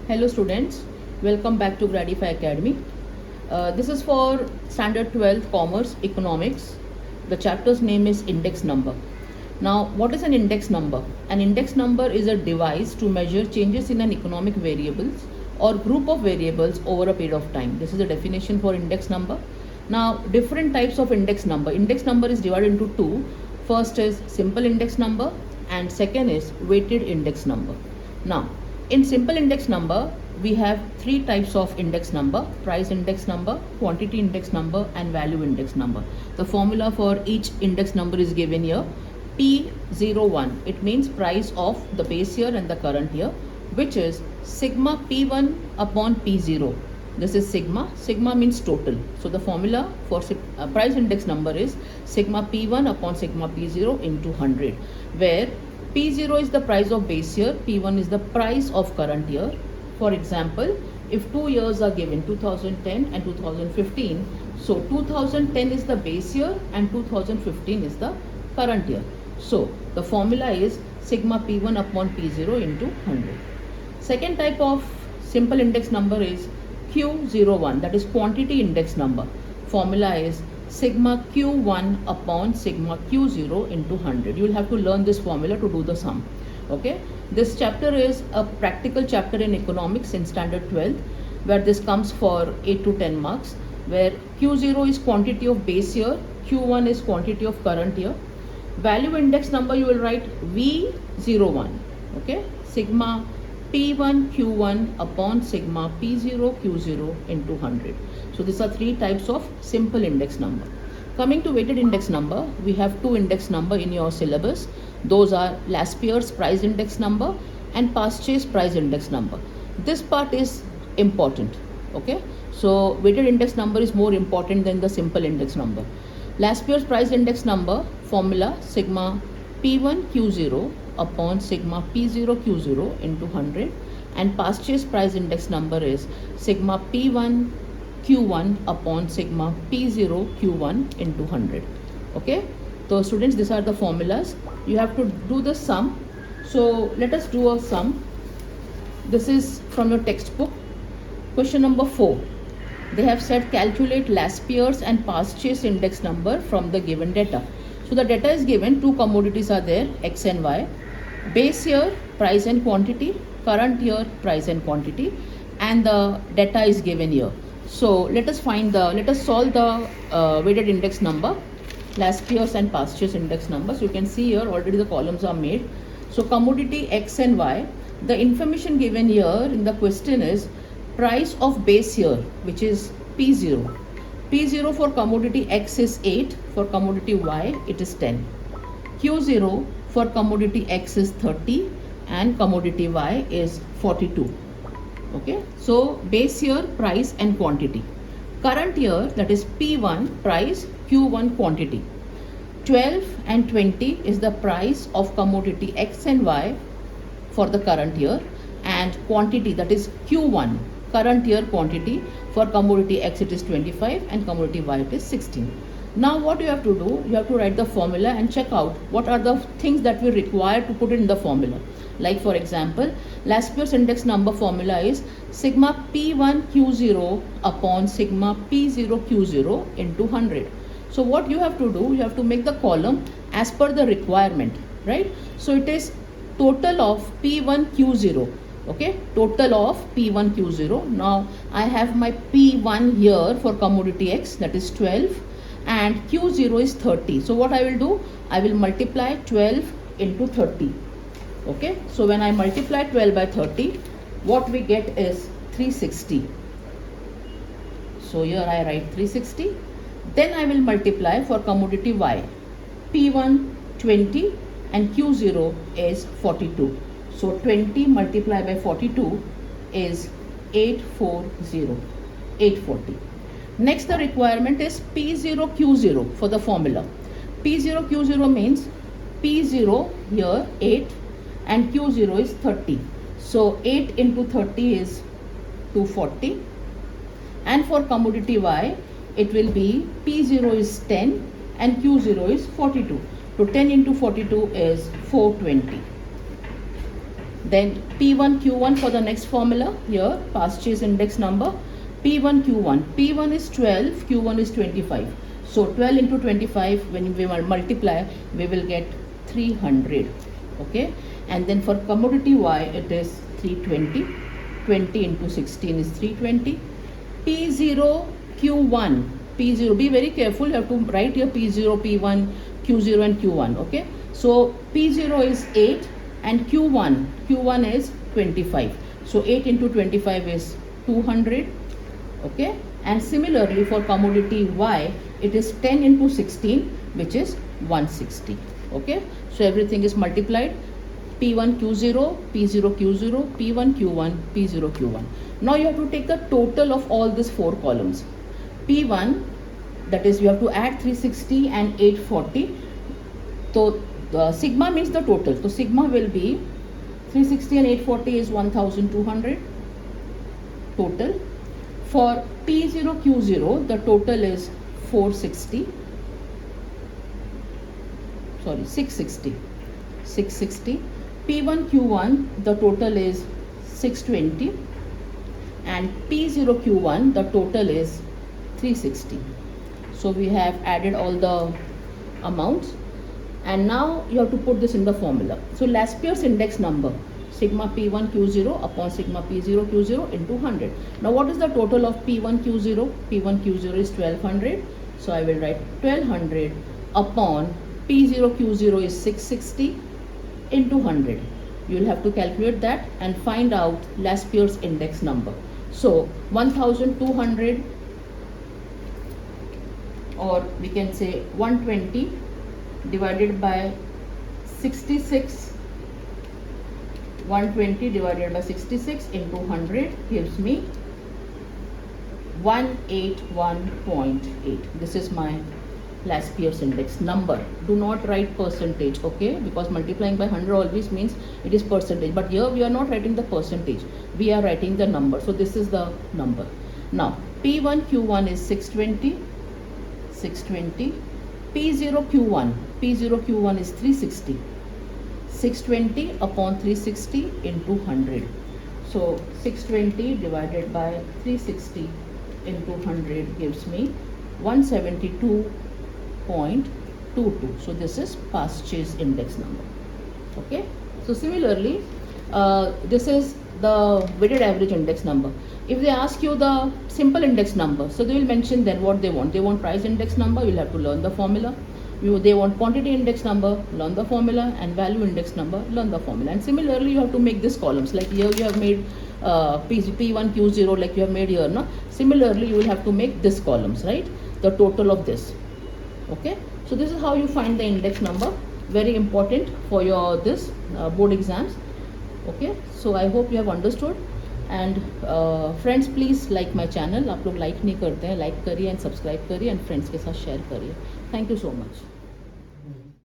Hello students, welcome back to Gradify Academy. This is for Standard 12 Commerce Economics. The chapter's name is Index Number. Now, what is an index number? An index number is a device to measure changes in an economic variables or group of variables over a period of time. This is the definition for index number. Now, different types of index number. Index number is divided into two. First is simple index number and second is weighted index number. Now, in simple index number, we have three types of index number: price index number, quantity index number, and value index number. The formula for each index number is given here. P01, it means price of the base year and the current year, which is sigma P1 upon P0. This is sigma. Sigma means total. So the formula for price index number is sigma P1 upon sigma P0 into 100, where P0 is the price of base year, P1 is the price of current year. For example, if 2 years are given, 2010 and 2015, so 2010 is the base year and 2015 is the current year. So the formula is sigma P1 upon P0 into 100. Second type of simple index number is Q01, that is quantity index number. Formula is sigma Q1 upon sigma Q0 into 100. You will have to learn this formula to do the sum. Okay. This chapter is a practical chapter in economics in standard 12, where this comes for 8 to 10 marks, where Q0 is quantity of base year, Q1 is quantity of current year. Value index number you will write V01. Okay. Sigma P1 Q1 upon sigma P0 Q0 into 100. So these are three types of simple index number. Coming to weighted index number, we have two index number in your syllabus. Those are Laspeyre's price index number and Paasche's price index number. This part is important. Okay. So weighted index number is more important than the simple index number. Laspeyre's price index number formula sigma P1 Q0 upon sigma P0 Q0 into 100, and Paasche's price index number is sigma P1 Q1 upon sigma P0 Q1 into 100. Okay. So students, these are the formulas. You have to do the sum. So let us do a sum. This is from your textbook. Question number 4. They have said calculate Laspeyre's and Paasche's index number from the given data. So the data is given, two commodities are there, X and Y. Base year, price and quantity, current year, price and quantity, and the data is given here. So let us solve the weighted index number, Laspeyre's and Paasche's index number. So you can see here already the columns are made. So commodity X and Y, the information given here in the question is price of base year, which is P0. P0 for commodity X is 8, for commodity Y it is 10. Q0 for commodity X is 30 and commodity Y is 42. Okay, so base year, price and quantity. Current year, that is P1 price, Q1 quantity. 12 and 20 is the price of commodity X and Y for the current year, and quantity, that is Q1 current year quantity. For commodity X it is 25 and commodity Y it is 16. Now what you have to do, you have to write the formula and check out what are the things that we require to put it in the formula. Like for example, Laspeyre's index number formula is sigma P1 Q0 upon sigma P0 Q0 into 100. So what you have to do, you have to make the column as per the requirement, right? So it is total of P1 Q0. Okay, total of P1 Q0. Now I have my P1 here for commodity X, that is 12, and Q0 is 30. So what I will do, I will multiply 12 into 30. Okay, so when I multiply 12 by 30, what we get is 360. So here I write 360. Then I will multiply for commodity Y, P1 20 and Q0 is 42. So 20 multiplied by 42 is 840. Next, the requirement is P0 Q0 for the formula. P0 Q0 means P0 here 8 and Q0 is 30. So 8 into 30 is 240. And for commodity Y, it will be P0 is 10 and Q0 is 42. So 10 into 42 is 420. Then P1 Q1 for the next formula. Here Paasche index number. P1 Q1. P1 is 12, Q1 is 25. So 12 into 25, when we multiply, we will get 300. Okay. And then for commodity Y, it is 320. 20 into 16 is 320. P0 Q1. P0. Be very careful. You have to write your P0, P1, Q0 and Q1. Okay. So P0 is 8 and Q1 is 25. So 8 into 25 is 200. Okay. And similarly for commodity Y, it is 10 into 16, which is 160. Okay. So everything is multiplied. P1 Q0, P0 Q0, P1 Q1, P0 Q1. Now you have to take the total of all these 4 columns. P1, that is, you have to add 360 and 840. So the sigma means the total. So sigma will be 360 and 840 is 1200 total. For P0 Q0, the total is 660. P1 Q1, the total is 620. And P0 Q1, the total is 360. So we have added all the amounts. And now you have to put this in the formula. So Laspeyre's index number, sigma P1 Q0 upon sigma P0 Q0 into 100. Now what is the total of P1 Q0? P1 Q0 is 1200. So I will write 1200 upon P0 Q0 is 660 into 100. You will have to calculate that and find out Laspeyre's index number. So 1200, or we can say 120 divided by 66. 120 divided by 66 into 100 gives me 181.8. This is my Laspeyre's index number. Do not write percentage, okay? Because multiplying by 100 always means it is percentage. But here we are not writing the percentage. We are writing the number. So this is the number. Now P1 Q1 is 620. P0 Q1. P0 Q1 is 360. 620 upon 360 into 100. So 620 divided by 360 into 100 gives me 172.22. So this is Paasche's index number. Okay. So similarly, this is the weighted average index number. If they ask you the simple index number, so they will mention then what they want. They want price index number, you'll have to learn the formula. They want quantity index number, learn the formula, and value index number, learn the formula. And similarly, you have to make these columns. Like here you have made P1 Q0, like you have made here. No? Similarly, you will have to make this columns, right? The total of this. Okay. So this is how you find the index number. Very important for your this board exams. Okay. So I hope you have understood. And friends, please like my channel. आप लोग like नहीं करते हैं, like करिए and subscribe करिए and friends के साथ share करिए. Thank you so much.